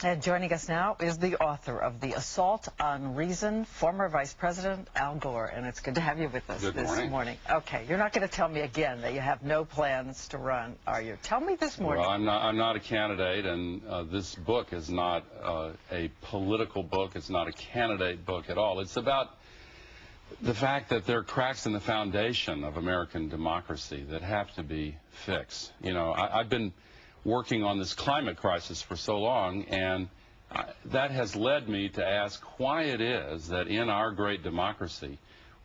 And joining us now is the author of The Assault on Reason, former Vice President Al Gore. And it's good to have you with us this morning. Okay, you're not going to tell me again that you have no plans to run, are you? Tell me this morning. Well, I'm not a candidate, and this book is not a political book. It's not a candidate book at all. It's about the fact that there are cracks in the foundation of American democracy that have to be fixed. You know, I've been working on this climate crisis for so long, and that has led me to ask why it is that in our great democracy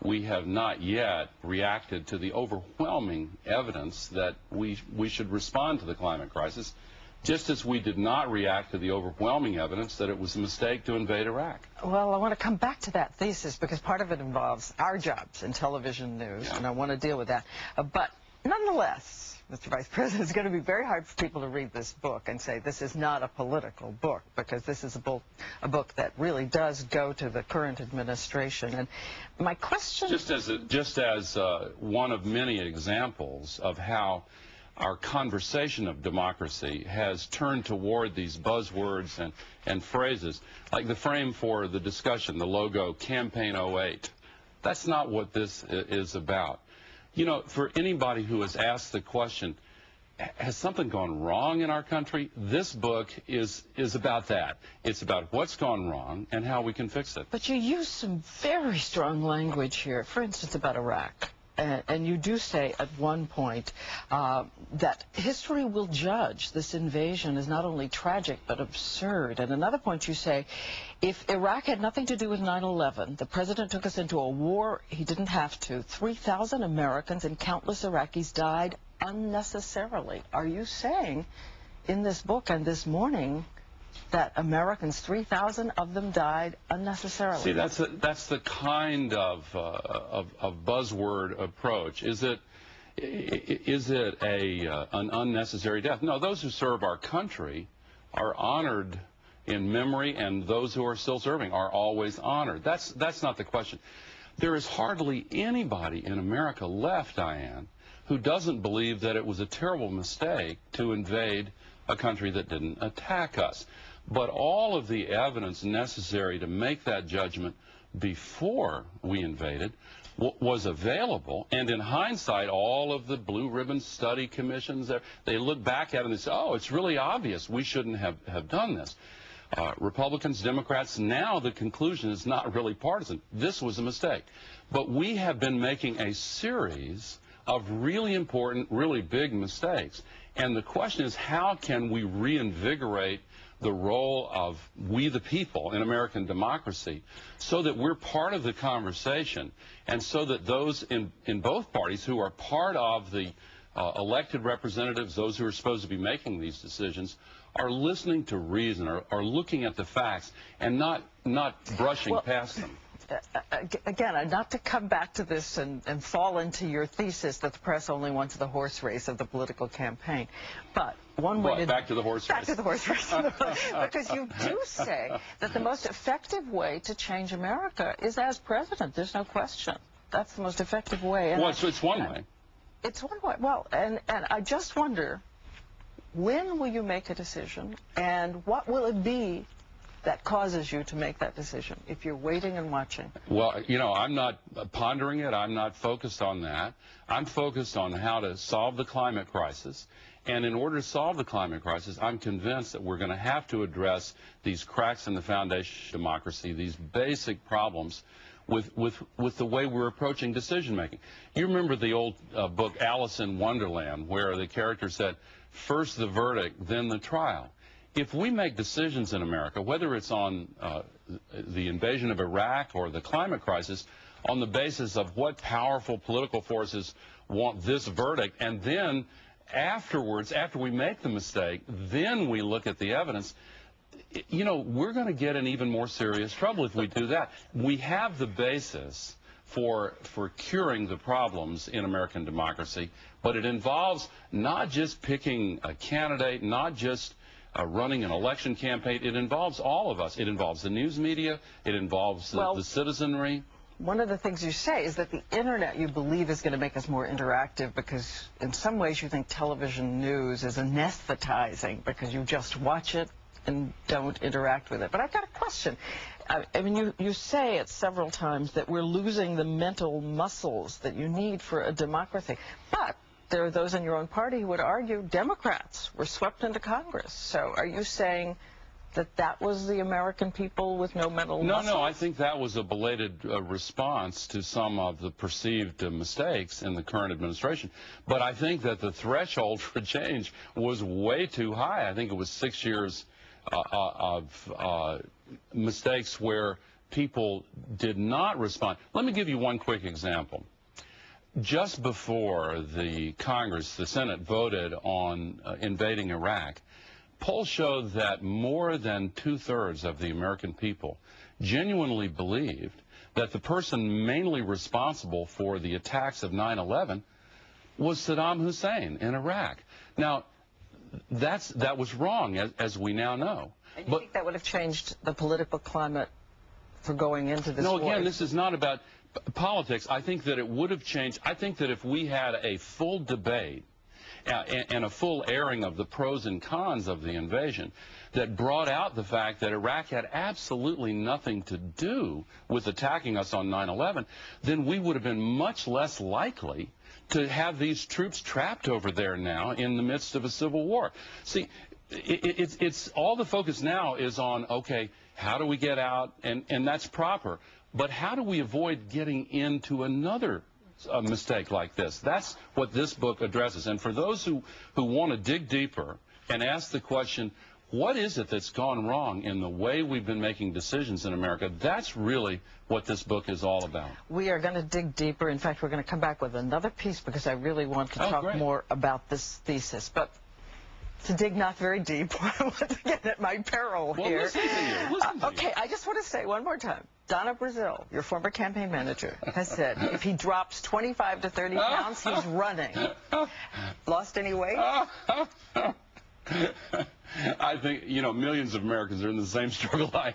we have not yet reacted to the overwhelming evidence that we should respond to the climate crisis, just as we did not react to the overwhelming evidence that it was a mistake to invade Iraq. Well, I want to come back to that thesis because part of it involves our jobs in television news, and I want to deal with that. But nonetheless, Mr. Vice President, it's going to be very hard for people to read this book and say this is not a political book, because this is a book that really does go to the current administration. And my question... Just as one of many examples of how our conversation of democracy has turned toward these buzzwords and phrases, like the frame for the discussion, the logo, Campaign 08. That's not what this is about. You know, for anybody who has asked the question, has something gone wrong in our country? This book is about that. It's about what's gone wrong and how we can fix it. But you use some very strong language here, for instance, about Iraq. And you do say at one point that history will judge this invasion as not only tragic but absurd. And another point you say, if Iraq had nothing to do with 9/11, the president took us into a war he didn't have to. 3,000 Americans and countless Iraqis died unnecessarily. Are you saying in this book and this morning that Americans, 3,000 of them, died unnecessarily? See, that's the kind of buzzword approach. Is it an unnecessary death? No, those who serve our country are honored in memory, and those who are still serving are always honored. That's not the question. There is hardly anybody in America left, Diane, who doesn't believe that it was a terrible mistake to invade a country that didn't attack us. But all of the evidence necessary to make that judgment before we invaded was available, and in hindsight, all of the blue ribbon study commissions, they look back at it and they say, oh, it's really obvious we shouldn't have done this. Republicans, Democrats, now the conclusion is not really partisan. This was a mistake. But we have been making a series of really important, really big mistakes. And the question is, how can we reinvigorate the role of we the people in American democracy so that we're part of the conversation, and so that those in both parties who are part of the elected representatives, those who are supposed to be making these decisions, are listening to reason, are looking at the facts, and not brushing past them. Again, not to come back to this and fall into your thesis that the press only wants the horse race of the political campaign, but one way back to the horse race. Back to the horse race. Because you do say that the most effective way to change America is as president. There's no question. That's the most effective way. And well, it's one way. It's one way. Well, and I just wonder, when will you make a decision, and what will it be that causes you to make that decision if you're waiting and watching? Well, you know, I'm not pondering it. I'm not focused on that. I'm focused on how to solve the climate crisis. And in order to solve the climate crisis, I'm convinced that we're going to have to address these cracks in the foundation of democracy, these basic problems with the way we're approaching decision making. You remember the old book Alice in Wonderland, where the character said, first the verdict, then the trial. If we make decisions in America, whether it's on the invasion of Iraq or the climate crisis, on the basis of what powerful political forces want this verdict, and then afterwards, after we make the mistake, then we look at the evidence, you know, we're going to get in even more serious trouble if we do that. We have the basis for curing the problems in American democracy, but it involves not just picking a candidate, not just running an election campaign. It involves all of us. It involves the news media. It involves the citizenry. One of the things you say is that the internet, you believe, is going to make us more interactive, because in some ways you think television news is anesthetizing because you just watch it and don't interact with it. But I've got a question. I mean, you say it several times that we're losing the mental muscles that you need for a democracy. But there are those in your own party who would argue Democrats were swept into Congress. So are you saying that was the American people with no mental muscles? No, I think that was a belated response to some of the perceived mistakes in the current administration. But I think that the threshold for change was way too high. I think it was 6 years of mistakes where people did not respond. Let me give you one quick example. Just before the Congress, the Senate, voted on invading Iraq, polls showed that more than 2/3 of the American people genuinely believed that the person mainly responsible for the attacks of 9/11 was Saddam Hussein in Iraq. Now, that was wrong, as we now know. And you think that would have changed the political climate for going into this war? No, again, this is not about politics. I think that it would have changed. I think that if we had a full debate and a full airing of the pros and cons of the invasion that brought out the fact that Iraq had absolutely nothing to do with attacking us on 9/11, then we would have been much less likely to have these troops trapped over there now in the midst of a civil war. See, it's all the focus now is on, okay, how do we get out, and that's proper, but how do we avoid getting into another mistake like this? That's what this book addresses. And for those who want to dig deeper and ask the question, what is it that's gone wrong in the way we've been making decisions in America, that's really what this book is all about. We are going to dig deeper. In fact, we're going to come back with another piece because I really want to talk more about this thesis. But to dig not very deep, once again at my peril here. Listen to you. Okay, I just want to say one more time. Donna Brazil, your former campaign manager, has said if he drops 25 to 30 pounds, he's running. Lost any weight? I think, millions of Americans are in the same struggle I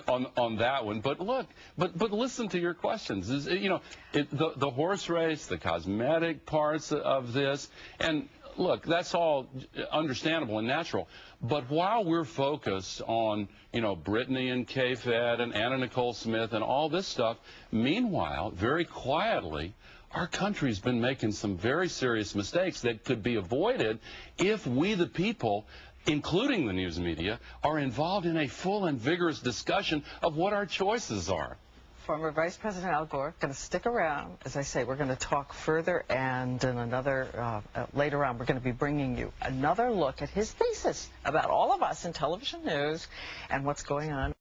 am on that one. But look, but listen to your questions. The horse race, the cosmetic parts of this, and look, that's all understandable and natural. But while we're focused on, Brittany and K-Fed and Anna Nicole Smith and all this stuff, meanwhile, very quietly, our country's been making some very serious mistakes that could be avoided if we, the people, including the news media, are involved in a full and vigorous discussion of what our choices are. Former Vice President Al Gore, going to stick around. As I say, we're going to talk further, and in another, later on, we're going to be bringing you another look at his thesis about all of us in television news and what's going on.